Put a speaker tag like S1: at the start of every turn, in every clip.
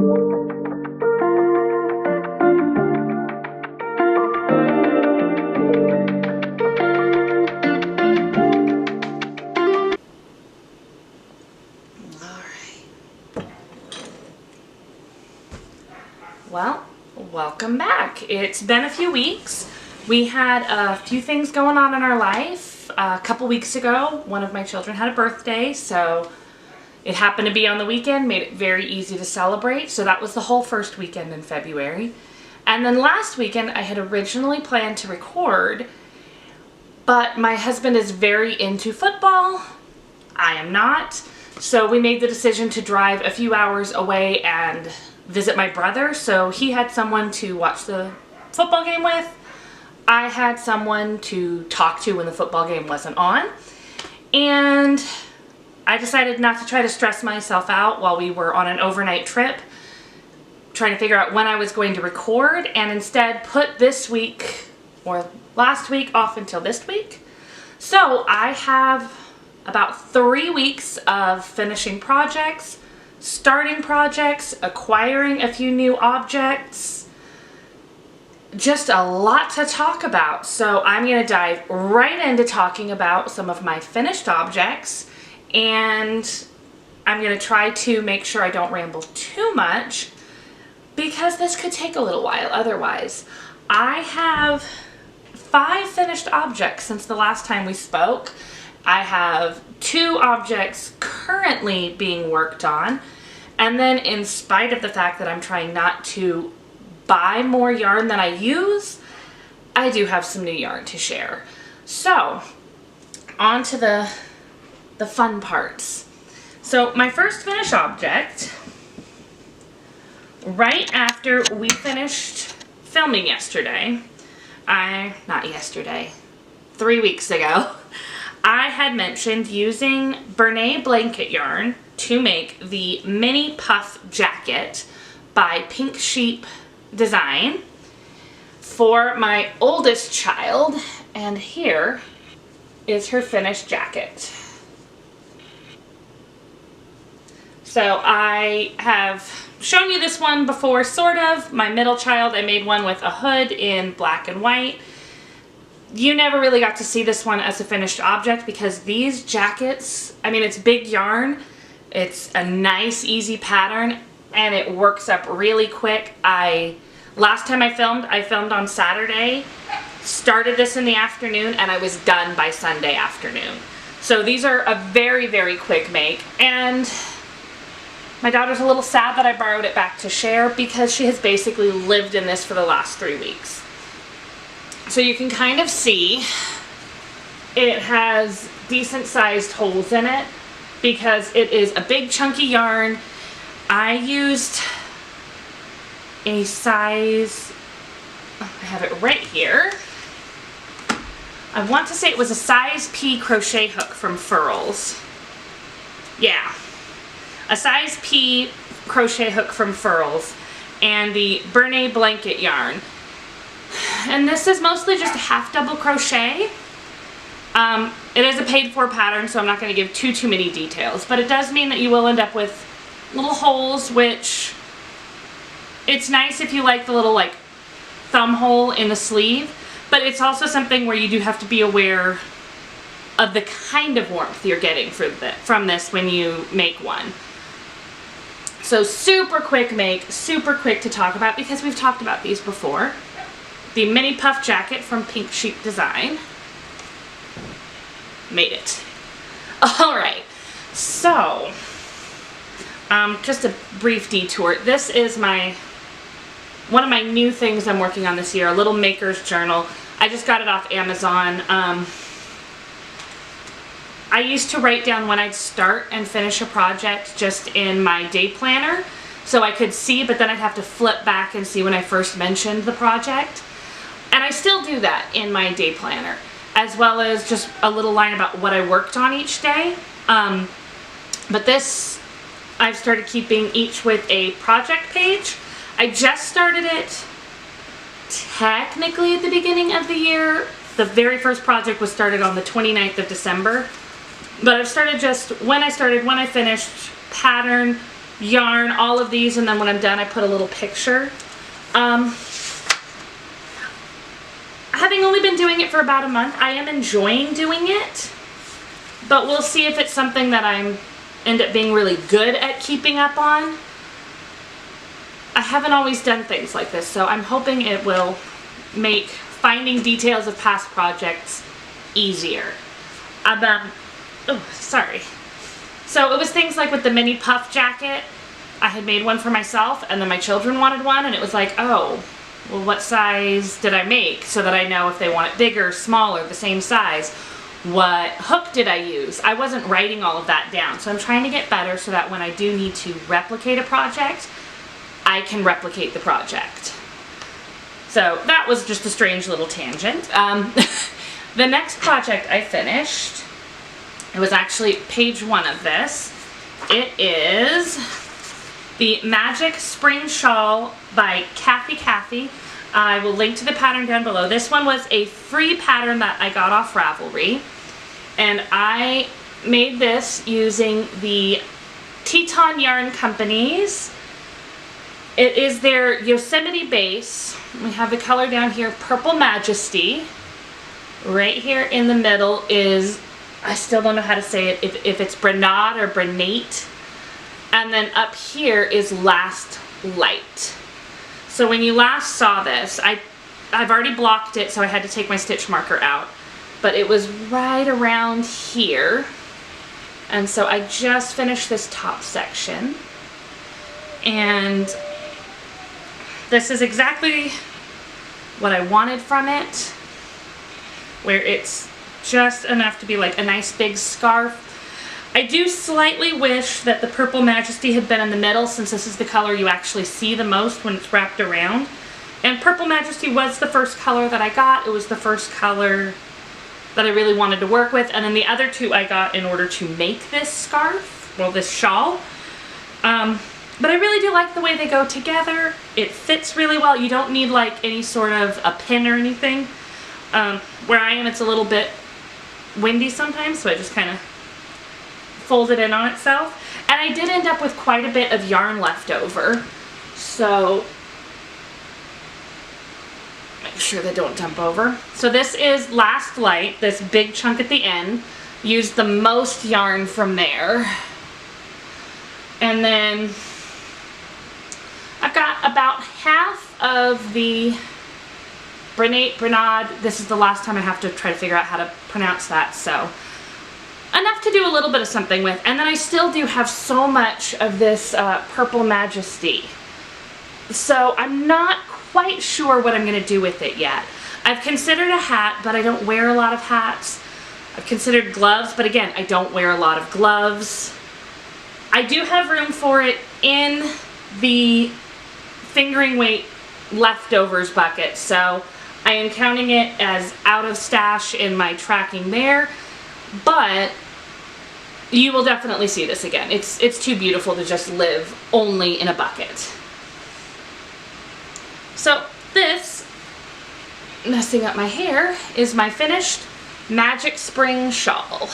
S1: Well, welcome back. It's been a few weeks. We had a few things going on in our life. A couple weeks ago, one of my children had a birthday, so it happened to be on the weekend, made it very easy to celebrate. So that was the whole first weekend in February. And then last weekend, I had originally planned to record, but my husband is very into football. I am not. So we made the decision to drive a few hours away and visit my brother. So he had someone to watch the football game with. I had someone to talk to when the football game wasn't on. And I decided not to try to stress myself out while we were on an overnight trip, trying to figure out when I was going to record, and instead put this week or last week off until this week. So I have about 3 weeks of finishing projects, starting projects, acquiring a few new objects, just a lot to talk about. So I'm going to dive right into talking about some of my finished objects, and I'm going to try to make sure I don't ramble too much because this could take a little while otherwise. I have 5 finished objects since the last time we spoke. I have 2 objects currently being worked on, and then in spite of the fact that I'm trying not to buy more yarn than I use, I do have some new yarn to share. So, on to the fun parts. So my first finished object, right after we finished filming yesterday, 3 weeks ago, I had mentioned using Bernay blanket yarn to make the mini puff jacket by Pink Sheep Design for my oldest child, and here is her finished jacket. So I have shown you this one before, sort of. My middle child, I made one with a hood in black and white. You never really got to see this one as a finished object because these jackets, I mean, it's big yarn, it's a nice easy pattern, and it works up really quick. Last time I filmed on Saturday, started this in the afternoon, and I was done by Sunday afternoon. So these are a very, very quick make, and my daughter's a little sad that I borrowed it back to share because she has basically lived in this for the last 3 weeks. So you can kind of see it has decent sized holes in it because it is a big chunky yarn. I used a size, I have it right here. I want to say it was a size P crochet hook from Furls. Yeah, a size P crochet hook from Furls and the Bernay blanket yarn. And this is mostly just a half double crochet. It is a paid for pattern, so I'm not going to give too many details, but it does mean that you will end up with little holes, which it's nice if you like the little like thumb hole in the sleeve, but it's also something where you do have to be aware of the kind of warmth you're getting from this when you make one. So super quick make, super quick to talk about because we've talked about these before. The mini puff jacket from Pink Sheep Design. Made it. Alright, so just a brief detour. This is one of my new things I'm working on this year, a little maker's journal. I just got it off Amazon. I used to write down when I'd start and finish a project just in my day planner so I could see, but then I'd have to flip back and see when I first mentioned the project. And I still do that in my day planner, as well as just a little line about what I worked on each day. But this, I've started keeping each with a project page. I just started it technically at the beginning of the year. The very first project was started on the 29th of December. But I've started just when I started, when I finished, pattern, yarn, all of these, and then when I'm done I put a little picture. Having only been doing it for about a month, I am enjoying doing it, but we'll see if it's something that I end up being really good at keeping up on. I haven't always done things like this, so I'm hoping it will make finding details of past projects easier. Oh, sorry. So it was things like with the mini puff jacket. I had made one for myself, and then my children wanted one, and it was like, oh, well, what size did I make so that I know if they want it bigger, smaller, the same size? What hook did I use? I wasn't writing all of that down, so I'm trying to get better so that when I do need to replicate a project, I can replicate the project. So that was just a strange little tangent. The next project I finished, it was actually page 1 of this. It is the Magic Spring Shawl by Kathy. I will link to the pattern down below. This one was a free pattern that I got off Ravelry, and I made this using the Teton Yarn Company's. It is their Yosemite base. We have the color down here, Purple Majesty. Right here in the middle is, I still don't know how to say it, if it's Brenade or Brenate. And then up here is Last Light. So when you last saw this, I've already blocked it, so I had to take my stitch marker out. But it was right around here. And so I just finished this top section. And this is exactly what I wanted from it, where it's just enough to be like a nice big scarf. I do slightly wish that the Purple Majesty had been in the middle, since this is the color you actually see the most when it's wrapped around. And Purple Majesty was the first color that I got. It was the first color that I really wanted to work with, and then the other two I got in order to make this scarf, well, this shawl. But I really do like the way they go together. It fits really well. You don't need like any sort of a pin or anything. Where I am, it's a little bit windy sometimes, so I just kind of fold it in on itself. And I did end up with quite a bit of yarn left over, so make sure they don't dump over. So this is Last Light, this big chunk at the end. Used the most yarn from there. And then I've got about half of the Brenade, this is the last time I have to try to figure out how to pronounce that, so enough to do a little bit of something with. And then I still do have so much of this Purple Majesty, so I'm not quite sure what I'm going to do with it yet. I've considered a hat, but I don't wear a lot of hats. I've considered gloves, but again, I don't wear a lot of gloves. I do have room for it in the fingering weight leftovers bucket, so I am counting it as out of stash in my tracking there, but you will definitely see this again. It's too beautiful to just live only in a bucket. So this, messing up my hair, is my finished Magic Spring Shawl,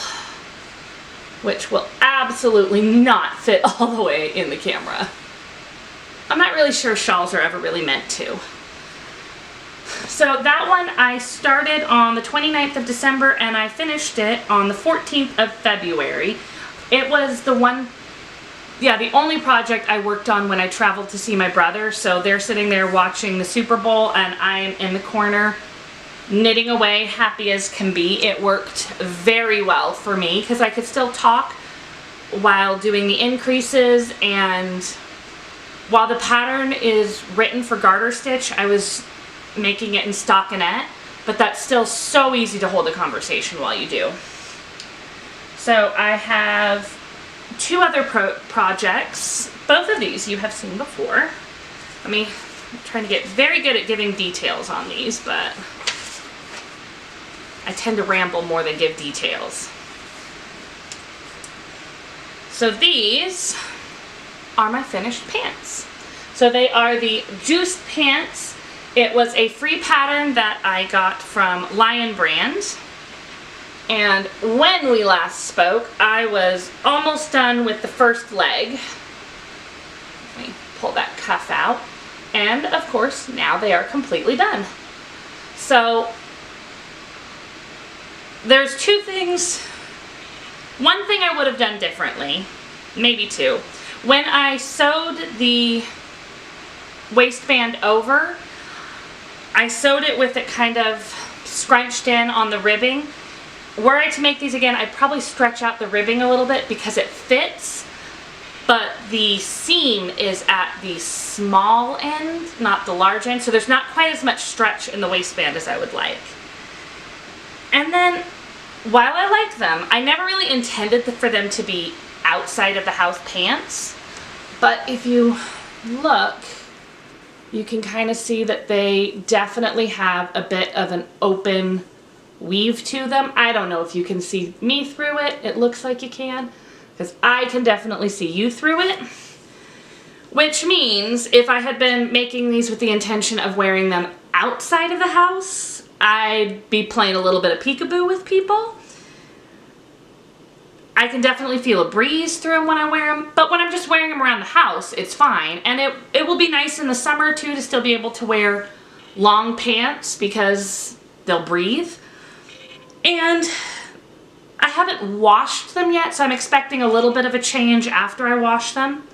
S1: which will absolutely not fit all the way in the camera. I'm not really sure shawls are ever really meant to. So that one I started on the 29th of December and I finished it on the 14th of February. It was the only project I worked on when I traveled to see my brother. So they're sitting there watching the Super Bowl and I'm in the corner knitting away, happy as can be. It worked very well for me because I could still talk while doing the increases, and while the pattern is written for garter stitch, I was making it in stockinette, but that's still so easy to hold a conversation while you do. So I have two other projects. Both of these you have seen before. I'm trying to get very good at giving details on these, but I tend to ramble more than give details. So these are my finished pants. So they are the Joost Pants. It was a free pattern that I got from Lion Brand. And when we last spoke, I was almost done with the first leg. pull that cuff out. And of course, now they are completely done. So there's two things. One thing I would have done differently, maybe two. When I sewed the waistband over, I sewed it with it kind of scrunched in on the ribbing. Were I to make these again, I'd probably stretch out the ribbing a little bit because it fits, but the seam is at the small end, not the large end, so there's not quite as much stretch in the waistband as I would like. And then, while I like them, I never really intended for them to be outside of the house pants, but if you look, you can kind of see that they definitely have a bit of an open weave to them. I don't know if you can see me through it. It looks like you can, because I can definitely see you through it. Which means if I had been making these with the intention of wearing them outside of the house, I'd be playing a little bit of peekaboo with people. I can definitely feel a breeze through them when I wear them, but when I'm just wearing them around the house, it's fine. And it will be nice in the summer too to still be able to wear long pants because they'll breathe. And I haven't washed them yet, so I'm expecting a little bit of a change after I wash them.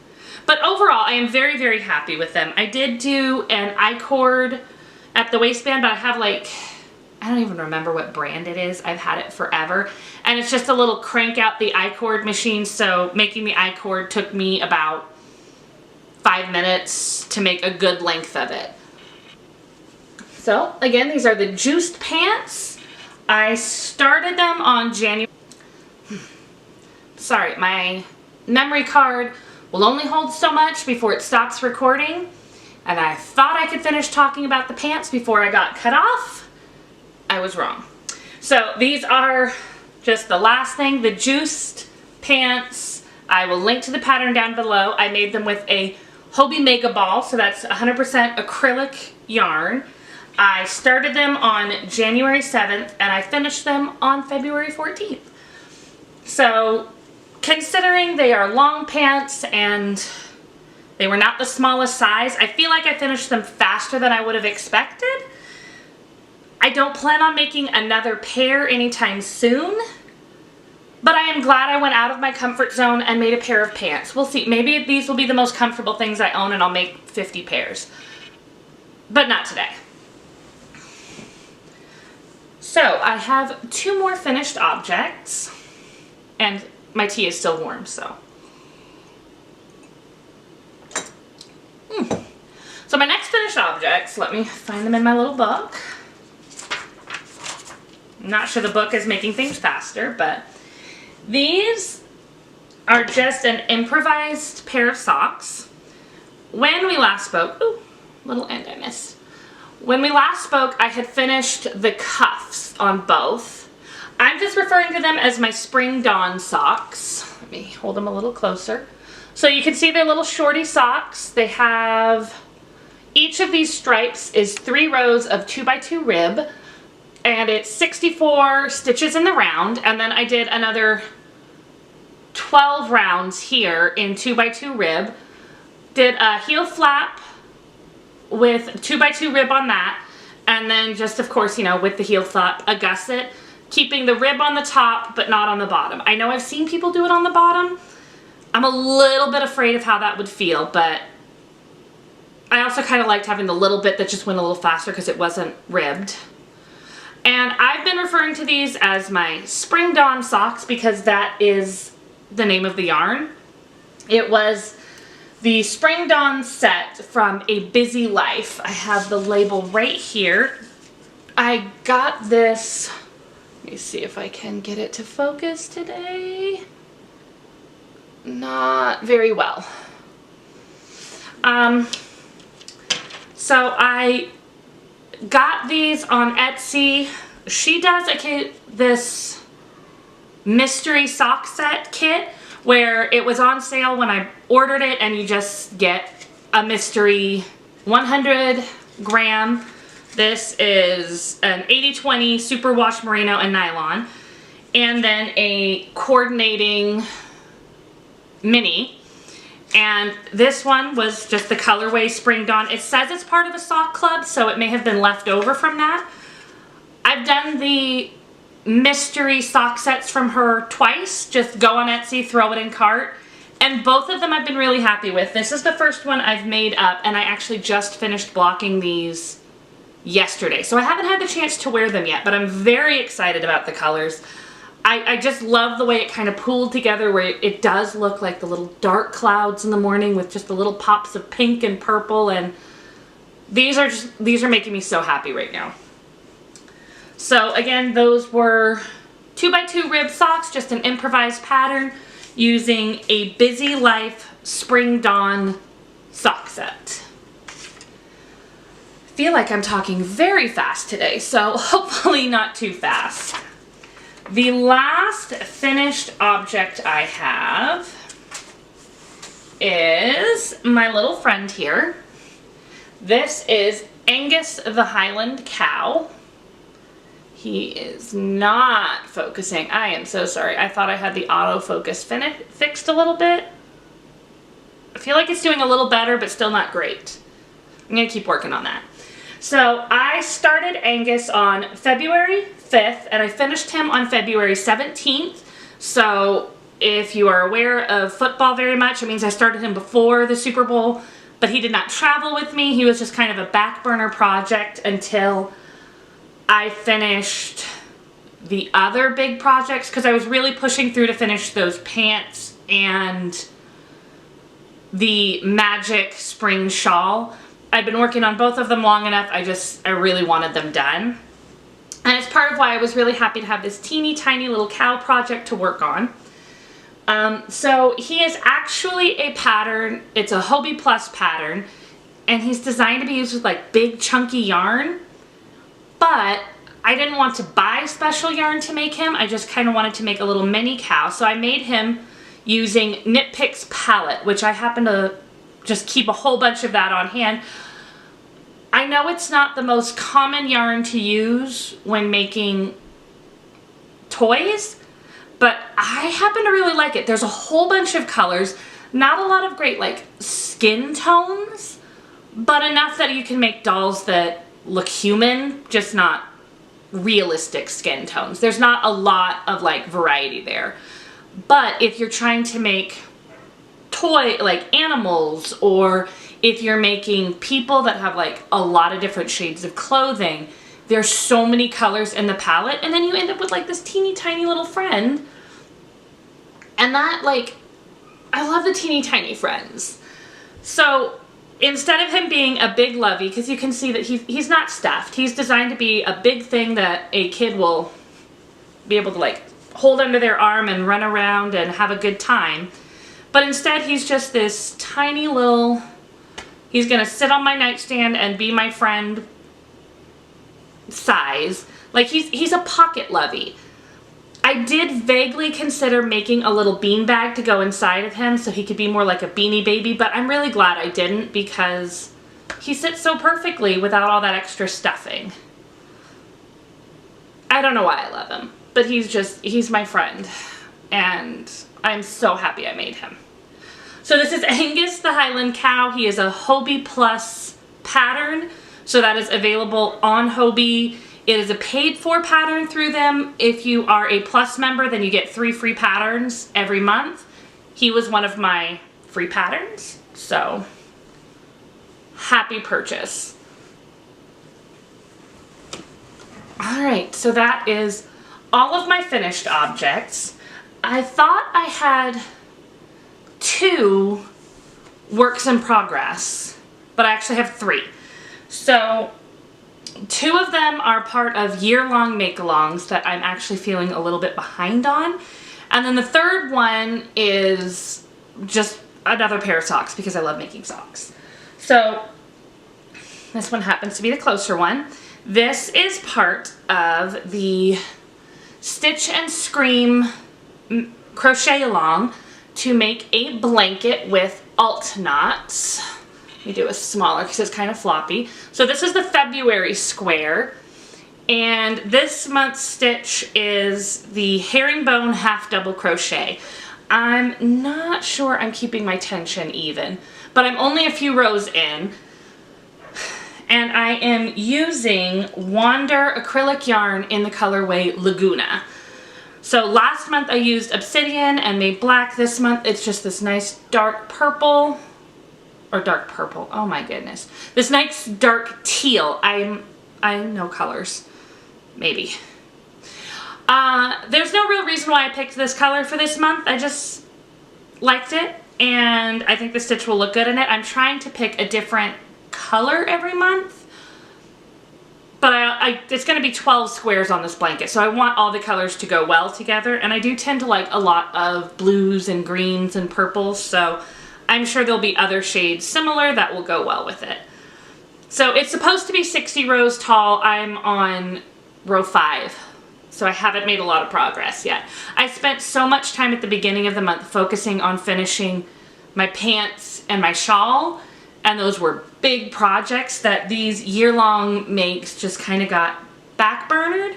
S1: But overall, I am very, very happy with them. I did do an I-cord at the waistband, but I have like, I don't even remember what brand it is. I've had it forever. And it's just a little crank out the I-cord machine, so making the I-cord took me about 5 minutes to make a good length of it. So, again, these are the Joost Pants. I started them on January... Sorry, my memory card will only hold so much before it stops recording. And I thought I could finish talking about the pants before I got cut off. I was wrong. So these are just the last thing, the Joost Pants. I will link to the pattern down below. I made them with a Hobbii Mega Ball, so that's 100% acrylic yarn. I started them on January 7th and I finished them on February 14th. So considering they are long pants and they were not the smallest size, I feel like I finished them faster than I would have expected. I don't plan on making another pair anytime soon, but I am glad I went out of my comfort zone and made a pair of pants. We'll see. Maybe these will be the most comfortable things I own and I'll make 50 pairs, but not today. So I have 2 more finished objects, and my tea is still warm, so. So my next finished objects, let me find them in my little book. I'm not sure the book is making things faster, but these are just an improvised pair of socks. When we last spoke, ooh, little end I missed. When we last spoke, I had finished the cuffs on both. I'm just referring to them as my Spring Dawn socks. Let me hold them a little closer. So you can see they're little shorty socks. They have, each of these stripes is 3 rows of 2x2 rib, and it's 64 stitches in the round, and then I did another 12 rounds here in 2x2 rib. Did a heel flap with 2x2 rib on that, and then just, of course, you know, with the heel flap, a gusset, keeping the rib on the top but not on the bottom. I know I've seen people do it on the bottom. I'm a little bit afraid of how that would feel, but I also kind of liked having the little bit that just went a little faster because it wasn't ribbed. And I've been referring to these as my Spring Dawn socks because that is the name of the yarn. It was the Spring Dawn set from A Busy Life. I have the label right here. I got this, let me see if I can get it to focus today. Not very well. So I got these on Etsy. She does this mystery sock set kit where it was on sale when I ordered it, and you just get a mystery 100 gram. This is an 80/20 superwash merino and nylon, and then a coordinating mini. And this one was just the colorway Spring Dawn. It says it's part of a sock club, so it may have been left over from that. I've done the mystery sock sets from her twice. Just go on Etsy, throw it in cart. And both of them I've been really happy with. This is the first one I've made up, and I actually just finished blocking these yesterday. So I haven't had the chance to wear them yet, but I'm very excited about the colors. I just love the way it kind of pooled together, where it does look like the little dark clouds in the morning with just the little pops of pink and purple, and these are making me so happy right now. So again, those were 2x2 rib socks, just an improvised pattern using a Busy Life Spring Dawn sock set. I feel like I'm talking very fast today, so hopefully not too fast. The last finished object I have is my little friend here. This is Angus the Highland Cow. He is not focusing. I am so sorry. I thought I had the autofocus fixed a little bit. I feel like it's doing a little better, but still not great. I'm gonna keep working on that. So I started Angus on February 5th, and I finished him on February 17th. So if you are aware of football very much, it means I started him before the Super Bowl, but he did not travel with me. He was just kind of a back burner project until I finished the other big projects, because I was really pushing through to finish those pants and the Magic Spring Shawl. I've been working on both of them long enough. I really wanted them done. And it's part of why I was really happy to have this teeny tiny little cow project to work on. So he is actually a pattern. It's a Hobbii Plus pattern, and he's designed to be used with like big chunky yarn. But I didn't want to buy special yarn to make him. I just kind of wanted to make a little mini cow. So I made him using Knit Picks palette, which I happen to just keep a whole bunch of that on hand. I know it's not the most common yarn to use when making toys, but I happen to really like it. There's a whole bunch of colors, not a lot of great like skin tones, but enough that you can make dolls that look human, just not realistic skin tones. There's not a lot of like variety there. But if you're trying to make toy like animals, or if you're making people that have like a lot of different shades of clothing, there's so many colors in the palette, and then you end up with like this teeny tiny little friend. And that, like, I love the teeny tiny friends. So instead of him being a big lovey, because you can see that he's not stuffed. He's designed to be a big thing that a kid will be able to like hold under their arm and run around and have a good time. But instead he's just this tiny little, he's gonna sit on my nightstand and be my friend size. Like he's a pocket lovey. I did vaguely consider making a little bean bag to go inside of him so he could be more like a Beanie Baby, but I'm really glad I didn't, because he sits so perfectly without all that extra stuffing. I don't know why I love him, but he's my friend, and I'm so happy I made him. So this is Angus the Highland Cow. He is a Hobbii Plus pattern, so that is available on Hobbii. It is a paid-for pattern through them. If you are a Plus member, then you get 3 free patterns every month. He was one of my free patterns, so happy purchase. Alright, so that is all of my finished objects. I thought I had 2 works in progress, but I actually have 3. So 2 of them are part of year-long make-alongs that I'm actually feeling a little bit behind on. And then the third one is just another pair of socks because I love making socks. So this one happens to be the closer one. This is part of the Stitch and Scream crochet along to make a blanket with alt knots. Let me do a smaller because it's kind of floppy. So this is the February square, and this month's stitch is the herringbone half double crochet. I'm not sure I'm keeping my tension even, but I'm only a few rows in. And I am using Wander acrylic yarn in the colorway Laguna. So last month I used Obsidian and made black. This month it's just this nice dark purple, or dark purple, oh my goodness. This nice dark teal. I know colors, maybe. There's no real reason why I picked this color for this month. I just liked it and I think the stitch will look good in it. I'm trying to pick a different color every month, but it's going to be 12 squares on this blanket, so I want all the colors to go well together, and I do tend to like a lot of blues and greens and purples, so I'm sure there'll be other shades similar that will go well with it. So it's supposed to be 60 rows tall. I'm on row 5, so I haven't made a lot of progress yet. I spent so much time at the beginning of the month focusing on finishing my pants and my shawl, and those were big projects that these year-long makes just kind of got backburnered.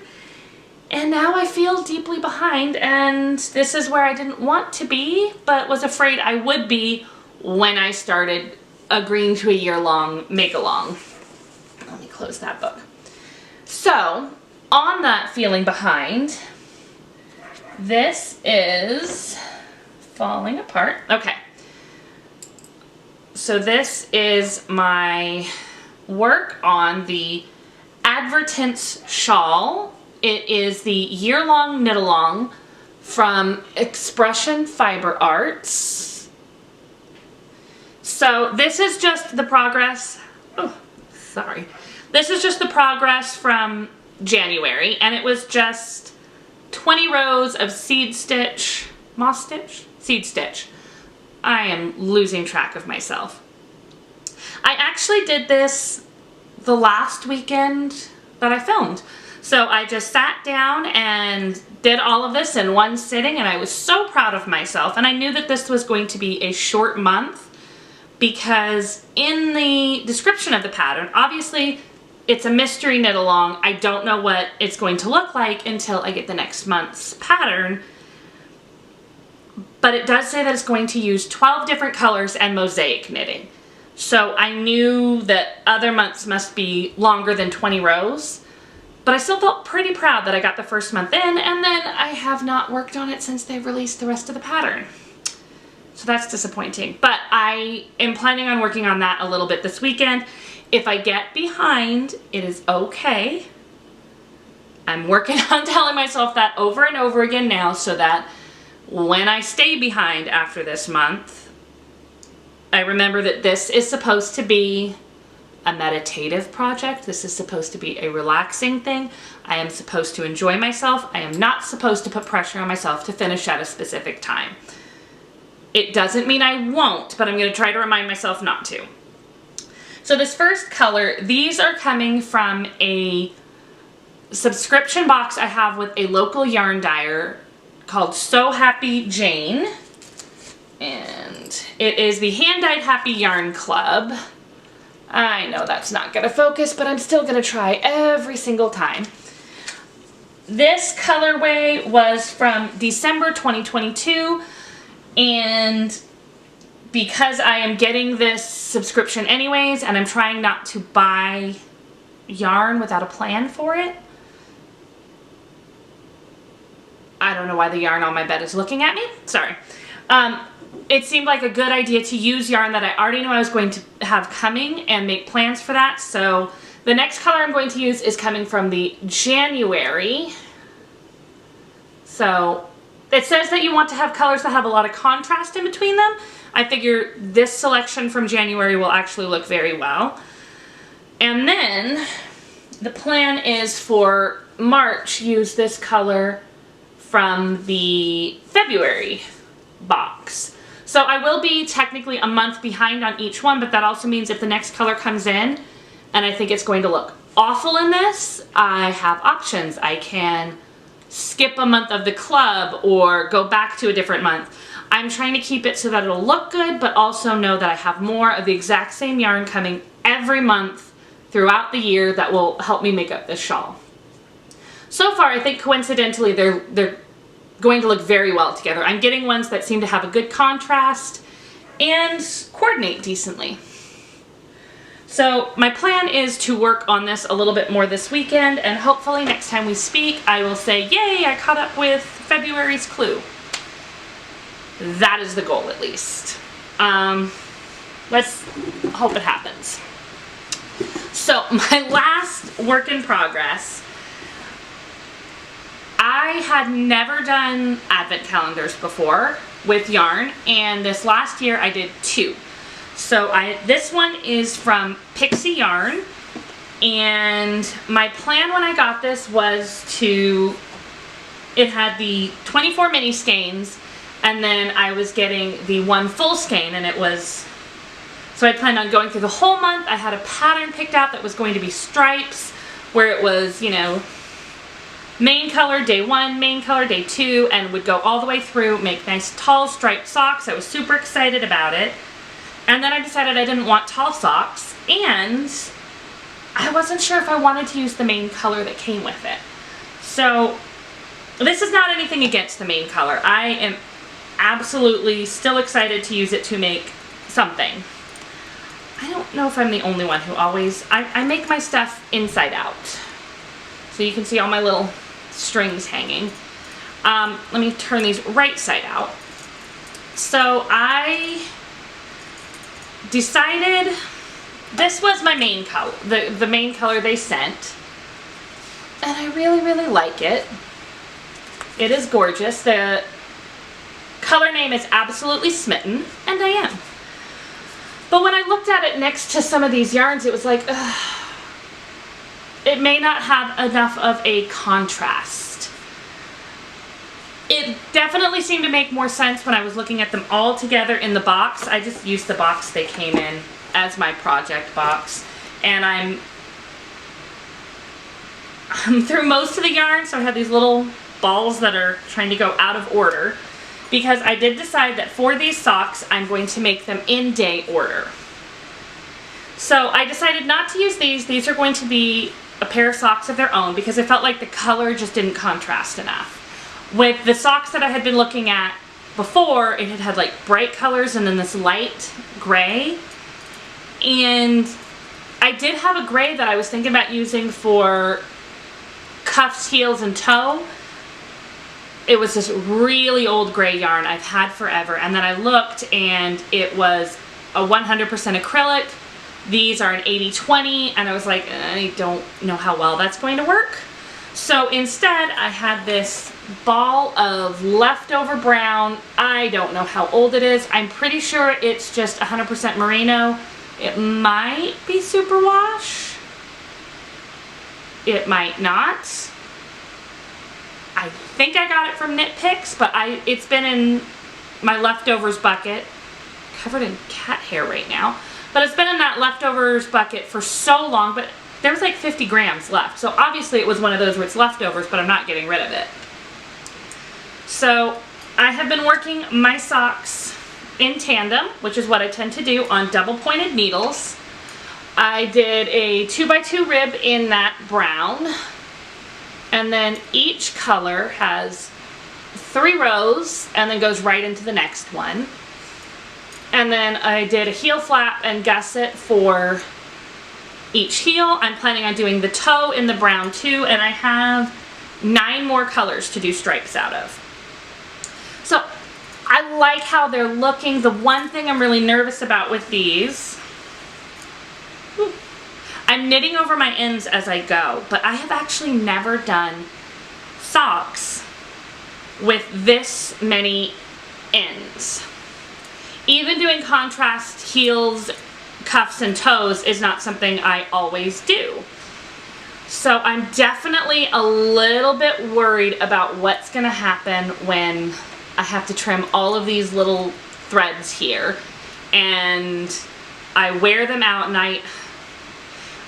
S1: And now I feel deeply behind, and this is where I didn't want to be, but was afraid I would be when I started agreeing to a year-long make-along. Let me close that book. So, on that feeling behind, this is falling apart. Okay. So this is my work on the Advertence shawl. It is the year-long knit-along from Expression Fiber Arts. So this is just the progress. Oh, sorry. This is just the progress from January, and it was just 20 rows of seed stitch, moss stitch? Seed stitch. I am losing track of myself. I actually did this the last weekend that I filmed. So I just sat down and did all of this in one sitting, and I was so proud of myself. And I knew that this was going to be a short month because in the description of the pattern, obviously it's a mystery knit along. I don't know what it's going to look like until I get the next month's pattern. But it does say that it's going to use 12 different colors and mosaic knitting. So I knew that other months must be longer than 20 rows, but I still felt pretty proud that I got the first month in, and then I have not worked on it since they've released the rest of the pattern. So that's disappointing, but I am planning on working on that a little bit this weekend. If I get behind, it is okay. I'm working on telling myself that over and over again now so that when I stay behind after this month, I remember that this is supposed to be a meditative project. This is supposed to be a relaxing thing. I am supposed to enjoy myself. I am not supposed to put pressure on myself to finish at a specific time. It doesn't mean I won't, but I'm going to try to remind myself not to. So this first color, these are coming from a subscription box I have with a local yarn dyer called So Happy Jane, and it is the Hand-Dyed Happy Yarn Club. I know that's not going to focus, but I'm still going to try every single time. This colorway was from December 2022, and because I am getting this subscription anyways, and I'm trying not to buy yarn without a plan for it, I don't know why the yarn on my bed is looking at me. Sorry. It seemed like a good idea to use yarn that I already knew I was going to have coming and make plans for that. So the next color I'm going to use is coming from the January. So it says that you want to have colors that have a lot of contrast in between them. I figure this selection from January will actually look very well. And then the plan is for March, use this color from the February box. So I will be technically a month behind on each one, but that also means if the next color comes in and I think it's going to look awful in this, I have options. I can skip a month of the club or go back to a different month. I'm trying to keep it so that it'll look good, but also know that I have more of the exact same yarn coming every month throughout the year that will help me make up this shawl. So far, I think coincidentally, they're going to look very well together. I'm getting ones that seem to have a good contrast and coordinate decently. So my plan is to work on this a little bit more this weekend, and hopefully next time we speak I will say, yay, I caught up with February's clue. That is the goal, at least. Let's hope it happens. So my last work in progress, I had never done advent calendars before with yarn, and this last year I did 2. So this one is from Pixie Yarn, and my plan when I got this was it had the 24 mini skeins, and then I was getting the 1 full skein, and it was, so I planned on going through the whole month. I had a pattern picked out that was going to be stripes, where it was, you know, main color day 1, main color day 2, and would go all the way through, make nice tall striped socks. I was super excited about it. And then I decided I didn't want tall socks, and I wasn't sure if I wanted to use the main color that came with it. So this is not anything against the main color. I am absolutely still excited to use it to make something. I don't know if I'm the only one who always, I make my stuff inside out. So you can see all my little strings hanging. Let me turn these right side out. So I decided this was my main color, the main color they sent, and I really, really like it. It is gorgeous. The color name is Absolutely Smitten, and I am. But when I looked at it next to some of these yarns, it was like, ugh, it may not have enough of a contrast. It definitely seemed to make more sense when I was looking at them all together in the box. I just used the box they came in as my project box, and I'm through most of the yarn, so I have these little balls that are trying to go out of order, because I did decide that for these socks I'm going to make them in day order. So I decided not to use these. These are going to be a pair of socks of their own, because I felt like the color just didn't contrast enough. With the socks that I had been looking at before, it had like bright colors and then this light gray. And I did have a gray that I was thinking about using for cuffs, heels, and toe. It was this really old gray yarn I've had forever. And then I looked and it was a 100% acrylic. These are an 80-20, and I was like, I don't know how well that's going to work. So instead, I had this ball of leftover brown. I don't know how old it is. I'm pretty sure it's just 100% merino. It might be superwash. It might not. I think I got it from Knit Picks, but it's been in my leftovers bucket, covered in cat hair right now. But it's been in that leftovers bucket for so long, but there was like 50 grams left. So obviously it was one of those where it's leftovers, but I'm not getting rid of it. So I have been working my socks in tandem, which is what I tend to do on double pointed needles. I did a 2x2 rib in that brown, and then each color has 3 rows and then goes right into the next one. And then I did a heel flap and gusset for each heel. I'm planning on doing the toe in the brown too, and I have 9 more colors to do stripes out of. So I like how they're looking. The one thing I'm really nervous about with these, I'm knitting over my ends as I go, but I have actually never done socks with this many ends. Even doing contrast heels, cuffs, and toes is not something I always do. So I'm definitely a little bit worried about what's going to happen when I have to trim all of these little threads here. And I wear them out, and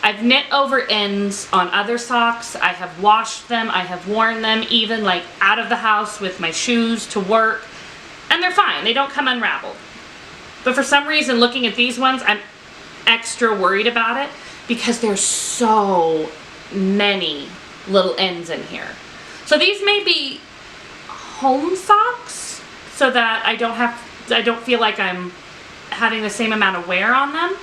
S1: I've knit over ends on other socks. I have washed them. I have worn them even like out of the house with my shoes to work. And they're fine. They don't come unraveled. But for some reason, looking at these ones, I'm extra worried about it because there's so many little ends in here. So these may be home socks so that I don't feel like I'm having the same amount of wear on them.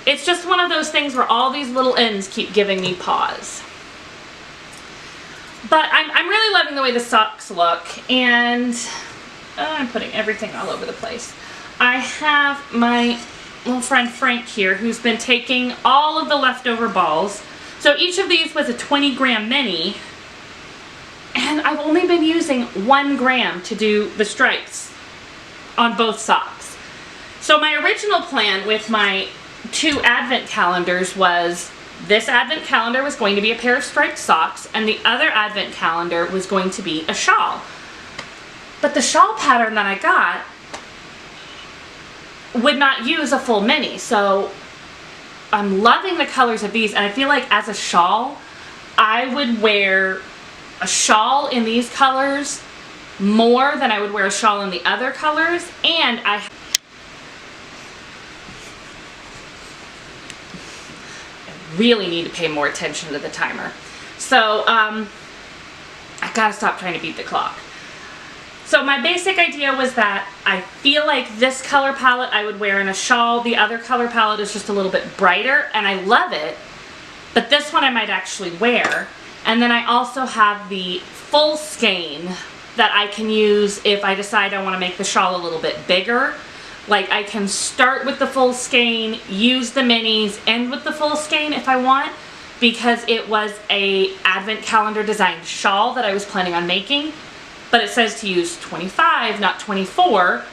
S1: It's just one of those things where all these little ends keep giving me pause. But I'm really loving the way the socks look, and I'm putting everything all over the place. I have my little friend Frank here who's been taking all of the leftover balls. So each of these was a 20-gram mini, and I've only been using 1 gram to do the stripes on both socks. So my original plan with my 2 advent calendars was this advent calendar was going to be a pair of striped socks, and the other advent calendar was going to be a shawl. But the shawl pattern that I got would not use a full mini, so I'm loving the colors of these, and I feel like as a shawl, I would wear a shawl in these colors more than I would wear a shawl in the other colors, and I really need to pay more attention to the timer. So I gotta stop trying to beat the clock. So my basic idea was that I feel like this color palette I would wear in a shawl. The other color palette is just a little bit brighter, and I love it, but this one I might actually wear. And then I also have the full skein that I can use if I decide I want to make the shawl a little bit bigger. Like, I can start with the full skein, use the minis, end with the full skein if I want, because it was a advent calendar designed shawl that I was planning on making, but it says to use 25, not 24.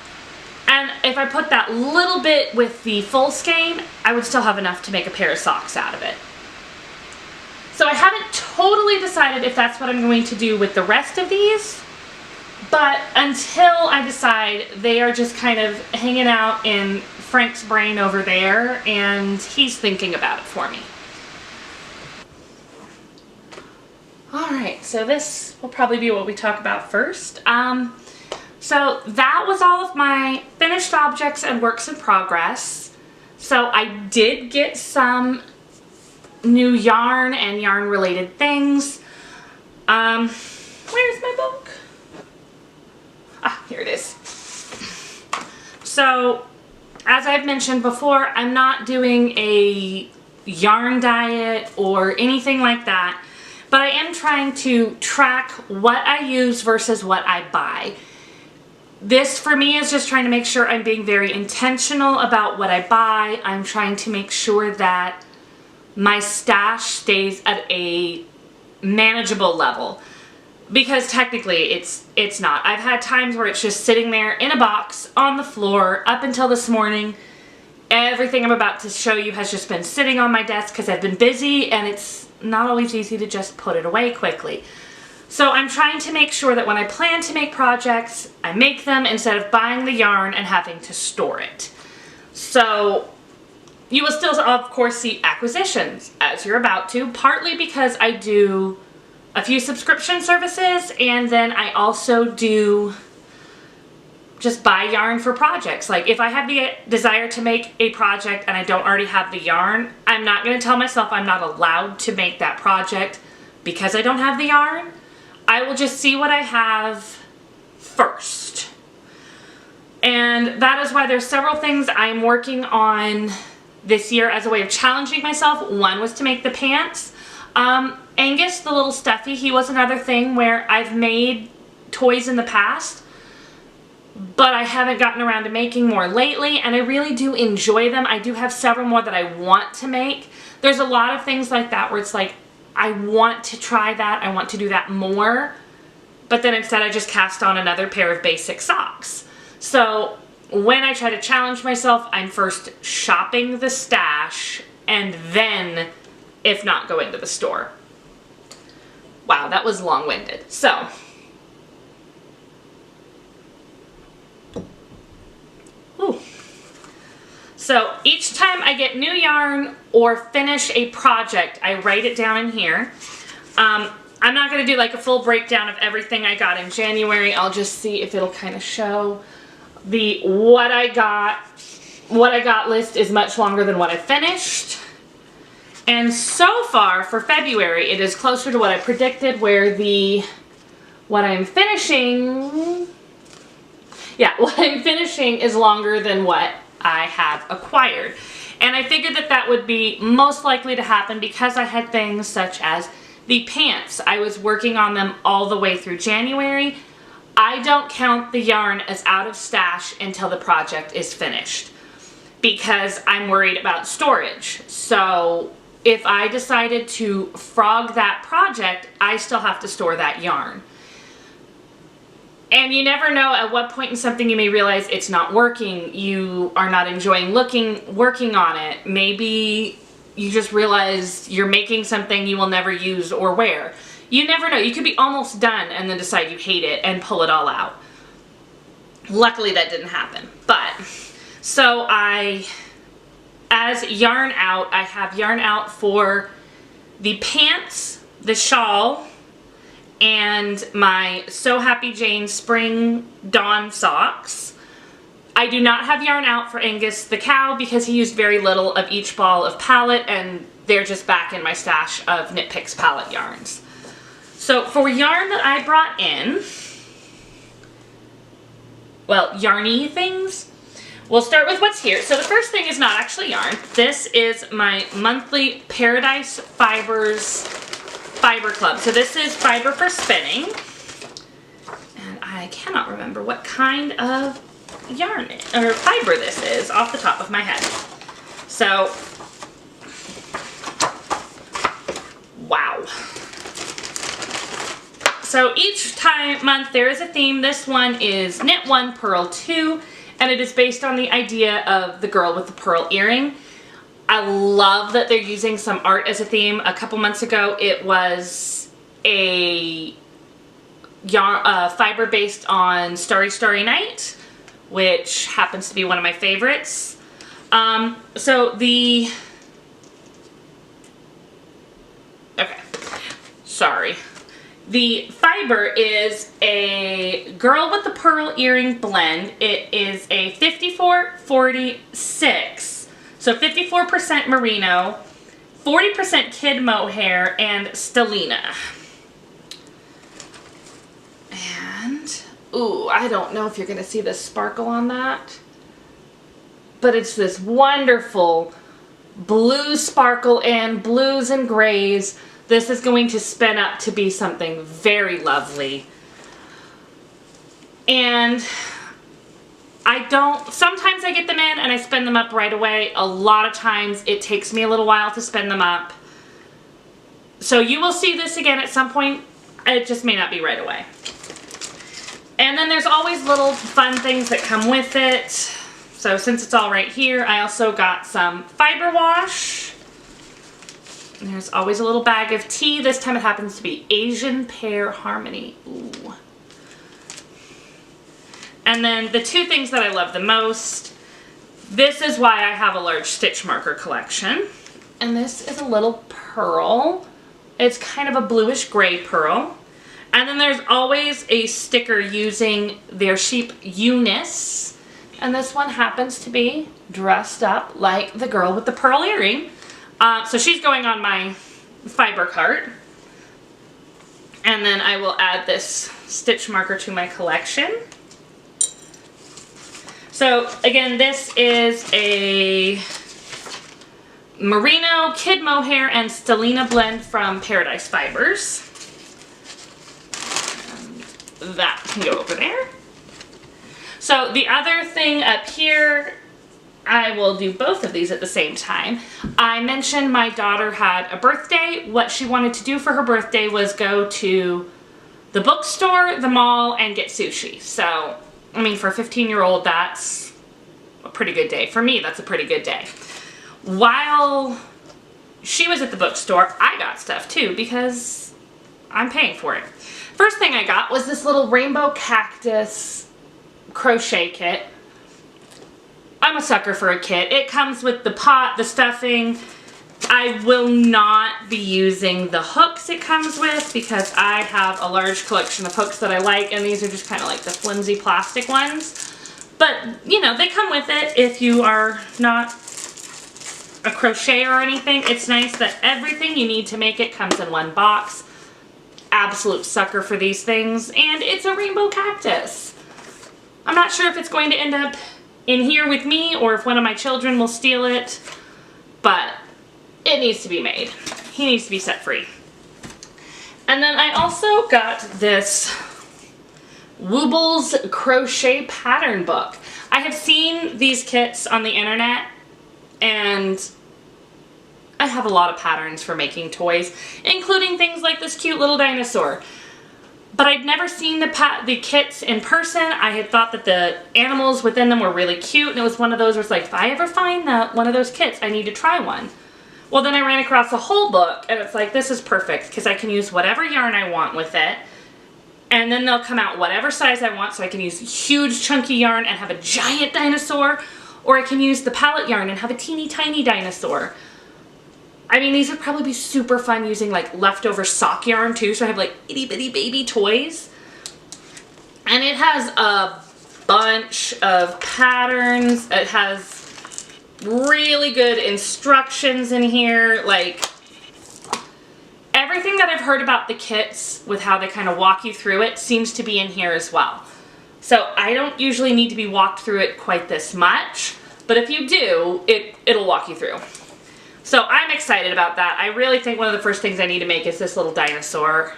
S1: And if I put that little bit with the full skein, I would still have enough to make a pair of socks out of it. So I haven't totally decided if that's what I'm going to do with the rest of these, but until I decide, they are just kind of hanging out in Frank's brain over there, and he's thinking about it for me. Alright, so this will probably be what we talk about first. So that was all of my finished objects and works in progress. So I did get some new yarn and yarn related things. Where's my book? Ah, here it is. So, as I've mentioned before, I'm not doing a yarn diet or anything like that, but I am trying to track what I use versus what I buy. This for me is just trying to make sure I'm being very intentional about what I buy. I'm trying to make sure that my stash stays at a manageable level. Because technically it's not. I've had times where it's just sitting there in a box on the floor up until this morning. Everything I'm about to show you has just been sitting on my desk because I've been busy, and it's not always easy to just put it away quickly. So I'm trying to make sure that when I plan to make projects, I make them instead of buying the yarn and having to store it. So you will still, of course, see acquisitions as you're about to, partly because I do a few subscription services, and then I also do just buy yarn for projects. Like, if I have the desire to make a project and I don't already have the yarn, I'm not going to tell myself I'm not allowed to make that project because I don't have the yarn. I will just see what I have first. And that is why there's several things I'm working on this year as a way of challenging myself. One was to make the pants. Angus, the little stuffy, he was another thing where I've made toys in the past, but I haven't gotten around to making more lately, and I really do enjoy them. I do have several more that I want to make. There's a lot of things like that where it's like, I want to try that, I want to do that more, but then instead I just cast on another pair of basic socks. So when I try to challenge myself, I'm first shopping the stash, and then, if not, going to the store. Wow, that was long-winded. So, so each time I get new yarn or finish a project, I write it down in here. I'm not going to do like a full breakdown of everything I got in January. I'll just see if it'll kind of show. The what I got list is much longer than what I finished. And so far for February, it is closer to what I predicted, where what I'm finishing is longer than what I have acquired. And I figured that that would be most likely to happen because I had things such as the pants. I was working on them all the way through January. I don't count the yarn as out of stash until the project is finished because I'm worried about storage. So if I decided to frog that project, I still have to store that yarn. And you never know at what point in something you may realize it's not working, you are not enjoying working on it. Maybe you just realize you're making something you will never use or wear. You never know. You could be almost done and then decide you hate it and pull it all out. Luckily that didn't happen. But, so as yarn out, I have yarn out for the pants, the shawl, and my So Happy Jane Spring Dawn socks. I do not have yarn out for Angus the cow because he used very little of each ball of palette, and they're just back in my stash of Knit Picks palette yarns. So for yarn that I brought in, well, yarny things, we'll start with what's here. So the first thing is not actually yarn. This is my monthly Paradise Fibers Fiber Club. So this is fiber for spinning. And I cannot remember what kind of yarn or fiber this is off the top of my head. So, wow. So each month there is a theme. This one is Knit 1, Purl 2, and it is based on the idea of the girl with the pearl earring. I love that they're using some art as a theme. A couple months ago it was a yarn, fiber based on Starry Starry Night, which happens to be one of my favorites. The fiber is a Girl with the Pearl Earring blend. It is a 54-46. So 54% merino, 40% kid mohair, and stellina. And, ooh, I don't know if you're going to see the sparkle on that, but it's this wonderful blue sparkle and blues and grays. This is going to spin up to be something very lovely. And sometimes I get them in and I spin them up right away. A lot of times it takes me a little while to spin them up. So you will see this again at some point. It just may not be right away. And then there's always little fun things that come with it. So since it's all right here, I also got some fiber wash. And there's always a little bag of tea. This time it happens to be Asian Pear Harmony. Ooh. And then the two things that I love the most, this is why I have a large stitch marker collection. And this is a little pearl. It's kind of a bluish gray pearl. And then there's always a sticker using their sheep Eunice. And this one happens to be dressed up like the girl with the pearl earring. So she's going on my fiber cart. And then I will add this stitch marker to my collection. So again, this is a merino, kid mohair, and stellina blend from Paradise Fibers. And that can go over there. So the other thing up here, I will do both of these at the same time. I mentioned my daughter had a birthday. What she wanted to do for her birthday was go to the bookstore, the mall, and get sushi. So, I mean, for a 15-year-old, that's a pretty good day. For me, that's a pretty good day. While she was at the bookstore, I got stuff too because I'm paying for it. First thing I got was this little rainbow cactus crochet kit. I'm a sucker for a kit. It comes with the pot, the stuffing. I will not be using the hooks it comes with because I have a large collection of hooks that I like, and these are just kind of like the flimsy plastic ones. But, you know, they come with it if you are not a crochet or anything, it's nice that everything you need to make it comes in one box. Absolute sucker for these things. And it's a rainbow cactus. I'm not sure if it's going to end up in here with me or if one of my children will steal it, but it needs to be made. He needs to be set free. And then I also got this Woobles crochet pattern book. I have seen these kits on the internet and I have a lot of patterns for making toys, including things like this cute little dinosaur. But I'd never seen the kits in person. I had thought that the animals within them were really cute, and it was one of those where it's like, if I ever find one of those kits, I need to try one. Well, then I ran across a whole book, and it's like, this is perfect, because I can use whatever yarn I want with it, and then they'll come out whatever size I want, so I can use huge chunky yarn and have a giant dinosaur, or I can use the palette yarn and have a teeny tiny dinosaur. I mean, these would probably be super fun using like leftover sock yarn too, so I have like itty bitty baby toys. And it has a bunch of patterns. It has really good instructions in here. Like, everything that I've heard about the kits with how they kind of walk you through it seems to be in here as well. So I don't usually need to be walked through it quite this much, but if you do, it'll walk you through. So I'm excited about that. I really think one of the first things I need to make is this little dinosaur.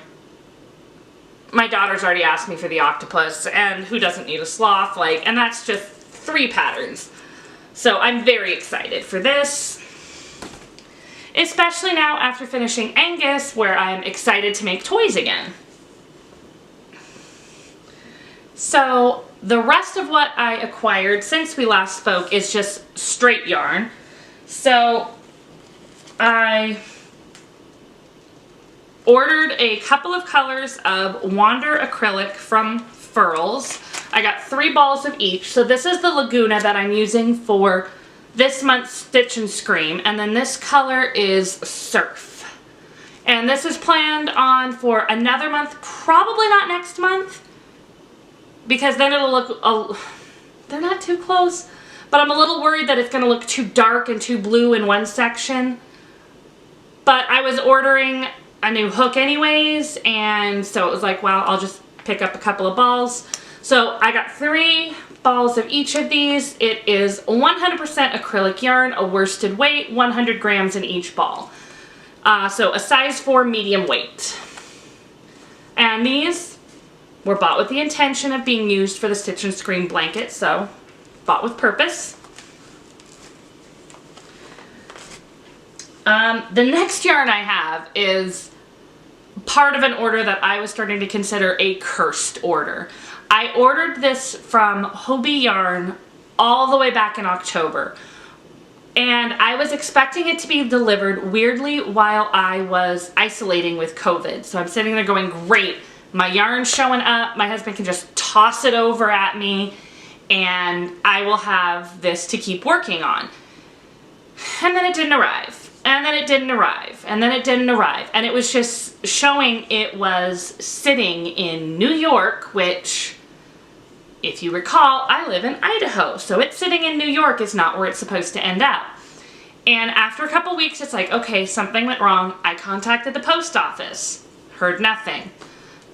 S1: My daughter's already asked me for the octopus, and who doesn't need a sloth? Like, and that's just 3 patterns. So I'm very excited for this. Especially now after finishing Angus, where I'm excited to make toys again. So the rest of what I acquired since we last spoke is just straight yarn. So I ordered a couple of colors of Wander acrylic from Furls. I got 3 balls of each. So this is the Laguna that I'm using for this month's Stitch and Scream, and then this color is Surf. And this is planned on for another month, probably not next month, because then it'll look, they're not too close, but I'm a little worried that it's going to look too dark and too blue in one section. But I was ordering a new hook anyways, and so it was like, well, I'll just pick up a couple of balls. So I got 3 balls of each of these. It is 100% acrylic yarn, a worsted weight, 100 grams in each ball. So a size 4 medium weight. And these were bought with the intention of being used for the Stitch and Scream blanket, so bought with purpose. The next yarn I have is part of an order that I was starting to consider a cursed order. I ordered this from Hobbii Yarn all the way back in October, and I was expecting it to be delivered weirdly while I was isolating with COVID. So I'm sitting there going, great, my yarn's showing up, my husband can just toss it over at me, and I will have this to keep working on. And then it didn't arrive. And then it didn't arrive, and then it didn't arrive, and it was just showing it was sitting in New York, which, if you recall, I live in Idaho, so it's sitting in New York is not where it's supposed to end up. And after a couple weeks, it's like, okay, something went wrong. I contacted the post office, heard nothing.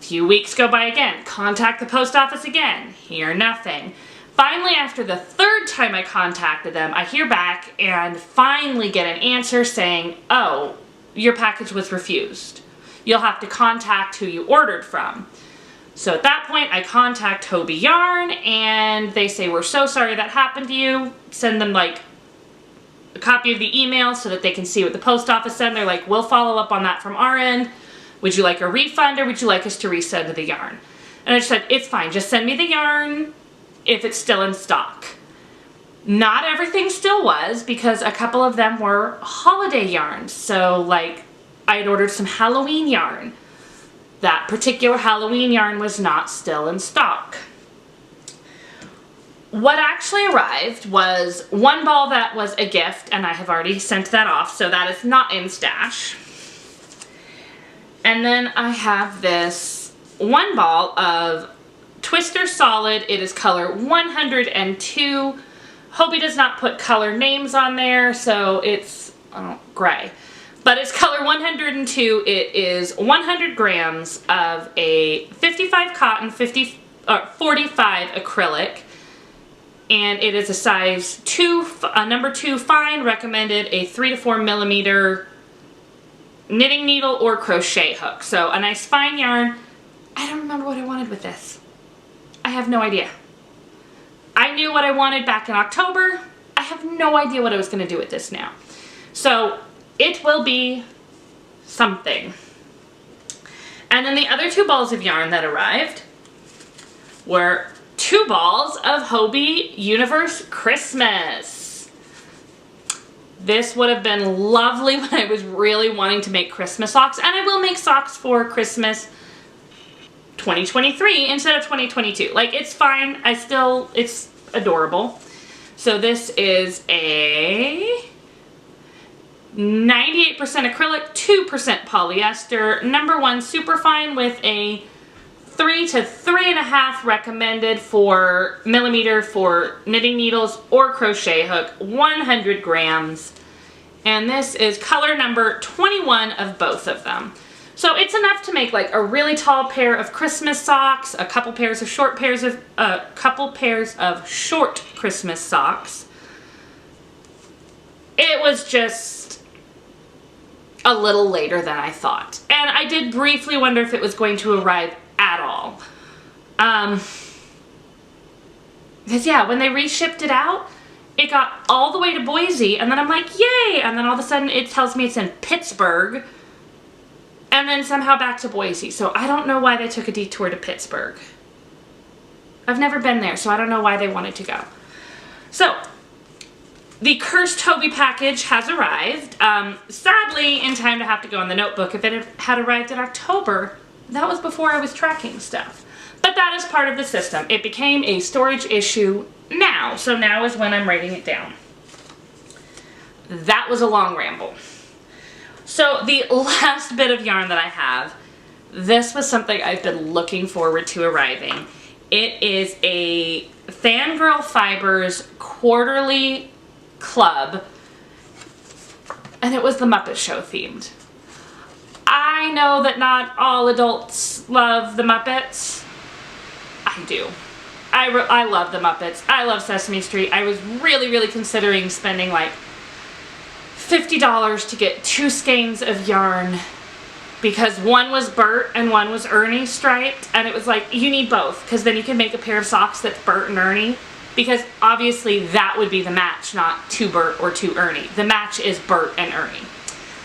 S1: A few weeks go by again, contact the post office again, hear nothing. Finally, after the 3rd time I contacted them, I hear back and finally get an answer saying, oh, your package was refused. You'll have to contact who you ordered from. So at that point, I contact Hobbii Yarn, and they say, we're so sorry that happened to you. Send them like a copy of the email so that they can see what the post office said. They're like, we'll follow up on that from our end. Would you like a refund, or would you like us to resend the yarn? And I said, it's fine, just send me the yarn if it's still in stock. Not everything still was, because a couple of them were holiday yarns. So like, I had ordered some Halloween yarn. That particular Halloween yarn was not still in stock. What actually arrived was 1 ball that was a gift, and I have already sent that off, so that is not in stash. And then I have this 1 ball of Twister Solid. It is color 102 Hobbii does not put color names on there, so it's gray. But it's color 102. It is 100 grams of a 55 cotton, 45 acrylic. And it is a size 2, number 2 fine, recommended a 3 to 4 millimeter knitting needle or crochet hook. So a nice fine yarn. I don't remember what I wanted with this. I have no idea. I knew what I wanted back in October. I have no idea what I was going to do with this now. So it will be something. And then the other 2 balls of yarn that arrived were 2 balls of Hobbii Universe Christmas. This would have been lovely when I was really wanting to make Christmas socks, and I will make socks for Christmas 2023 instead of 2022. Like, it's fine. It's adorable. So this is a 98% acrylic, 2% polyester, number 1 superfine with a 3 to 3.5 recommended for millimeter for knitting needles or crochet hook, 100 grams. And this is color number 21 of both of them. So it's enough to make like a really tall pair of Christmas socks, a couple pairs of short Christmas socks. It was just a little later than I thought. And I did briefly wonder if it was going to arrive at all. Because yeah, when they reshipped it out, it got all the way to Boise, and then I'm like, yay! And then all of a sudden it tells me it's in Pittsburgh, and then somehow back to Boise. So I don't know why they took a detour to Pittsburgh. I've never been there, so I don't know why they wanted to go. So the cursed Hobbii package has arrived. Sadly, in time to have to go in the notebook. If it had arrived in October, that was before I was tracking stuff. But that is part of the system. It became a storage issue now, so now is when I'm writing it down. That was a long ramble. So the last bit of yarn that I have, this was something I've been looking forward to arriving. It is a FanGirl Fibers quarterly club, and it was the Muppet Show themed. I know that not all adults love the Muppets. I do. I love the Muppets. I love Sesame Street. I was really considering spending like $50 to get 2 skeins of yarn because one was Bert and one was Ernie striped, and it was like, you need both because then you can make a pair of socks that's Bert and Ernie, because obviously that would be the match, not 2 Bert or 2 Ernie. The match is Bert and Ernie.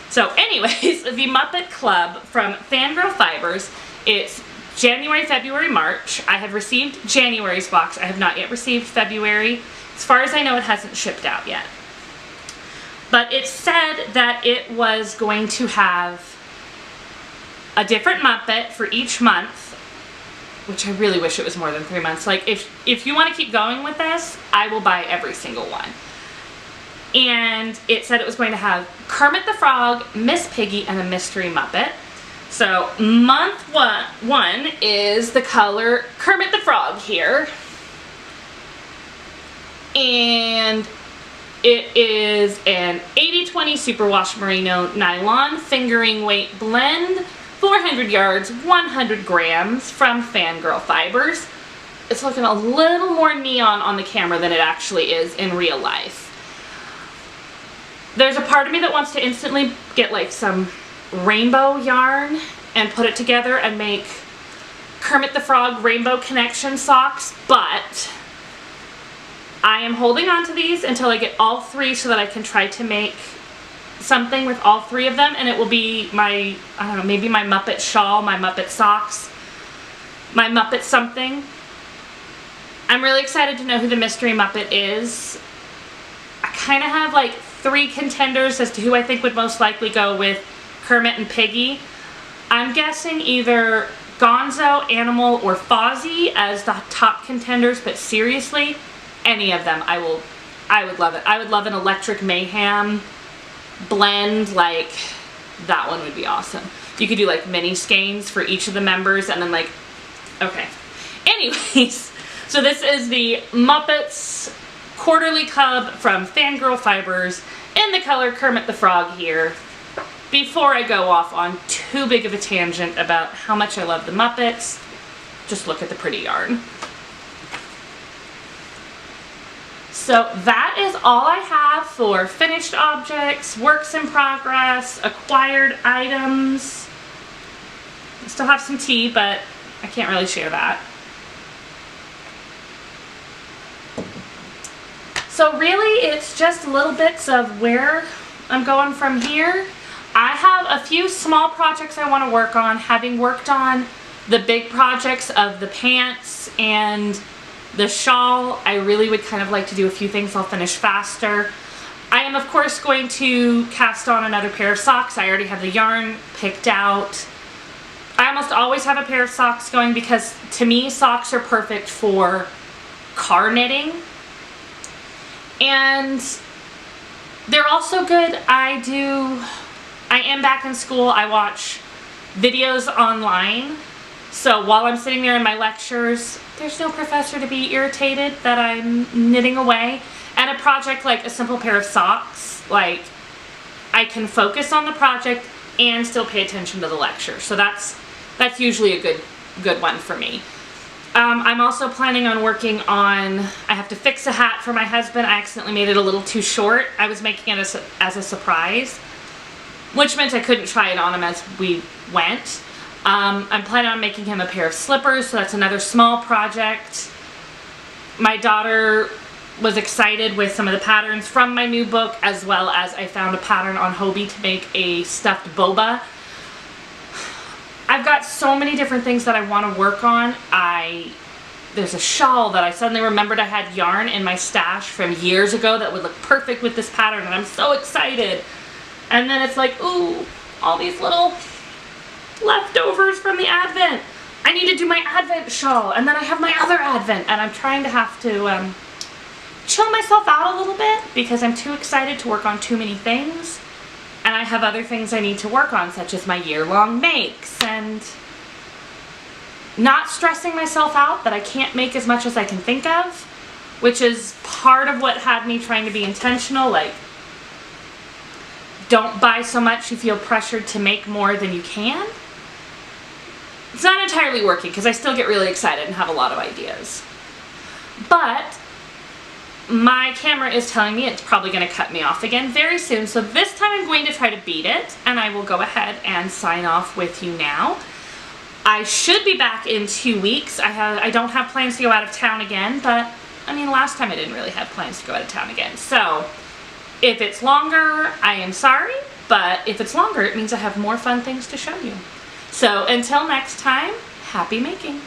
S1: So anyways, the Muppet Club from FanGirl Fibers, it's January, February, March. I have received January's box. I have not yet received February. As far as I know, it hasn't shipped out yet. But it said that it was going to have a different Muppet for each month, which I really wish it was more than 3 months. Like, if you want to keep going with this, I will buy every single one. And it said it was going to have Kermit the Frog, Miss Piggy, and a mystery Muppet. So month one is the color Kermit the Frog here. And it is an 80/20 superwash merino nylon fingering weight blend, 400 yards, 100 grams from FanGirl Fibers. It's looking a little more neon on the camera than it actually is in real life. There's a part of me that wants to instantly get like some rainbow yarn and put it together and make Kermit the Frog Rainbow Connection socks, but I am holding on to these until I get all 3 so that I can try to make something with all 3 of them, and it will be my, I don't know, maybe my Muppet shawl, my Muppet socks, my Muppet something. I'm really excited to know who the mystery Muppet is. I kind of have like 3 contenders as to who I think would most likely go with Kermit and Piggy. I'm guessing either Gonzo, Animal, or Fozzie as the top contenders, but seriously, any of them, I would love it. I would love an Electric Mayhem blend, like, that one would be awesome. You could do like mini skeins for each of the members and then like, okay. Anyways, so this is the Muppets quarterly cub from FanGirl Fibers in the color Kermit the Frog here. Before I go off on too big of a tangent about how much I love the Muppets, just look at the pretty yarn. So that is all I have for finished objects, works in progress, acquired items. I still have some tea, but I can't really share that. So really it's just little bits of where I'm going from here. I have a few small projects I want to work on, having worked on the big projects of the pants and the shawl. I really would kind of like to do a few things I'll finish faster. I am of course going to cast on another pair of socks. I already have the yarn picked out. I almost always have a pair of socks going because to me socks are perfect for car knitting. And they're also good. I am back in school. I watch videos online. So while I'm sitting there in my lectures, there's no professor to be irritated that I'm knitting away. And a project like a simple pair of socks, like I can focus on the project and still pay attention to the lecture. So that's usually a good one for me. I'm also planning on working on, I have to fix a hat for my husband. I accidentally made it a little too short. I was making it as a surprise, which meant I couldn't try it on him as we went. I'm planning on making him a pair of slippers, so that's another small project. My daughter was excited with some of the patterns from my new book, as well as I found a pattern on Hobbii to make a stuffed boba. I've got so many different things that I want to work on. There's a shawl that I suddenly remembered I had yarn in my stash from years ago that would look perfect with this pattern, and I'm so excited. And then it's like, ooh, all these little leftovers from the Advent. I need to do my Advent shawl, and then I have my other Advent, and I'm trying to have to chill myself out a little bit because I'm too excited to work on too many things. And I have other things I need to work on, such as my year-long makes, and not stressing myself out that I can't make as much as I can think of, which is part of what had me trying to be intentional. Like, don't buy so much you feel pressured to make more than you can. It's not entirely working because I still get really excited and have a lot of ideas. But my camera is telling me it's probably going to cut me off again very soon, so this time I'm going to try to beat it, and I will go ahead and sign off with you now. I should be back in 2 weeks. I don't have plans to go out of town again, but I mean, last time I didn't really have plans to go out of town again. So if it's longer, I am sorry, but if it's longer, it means I have more fun things to show you. So until next time, happy making.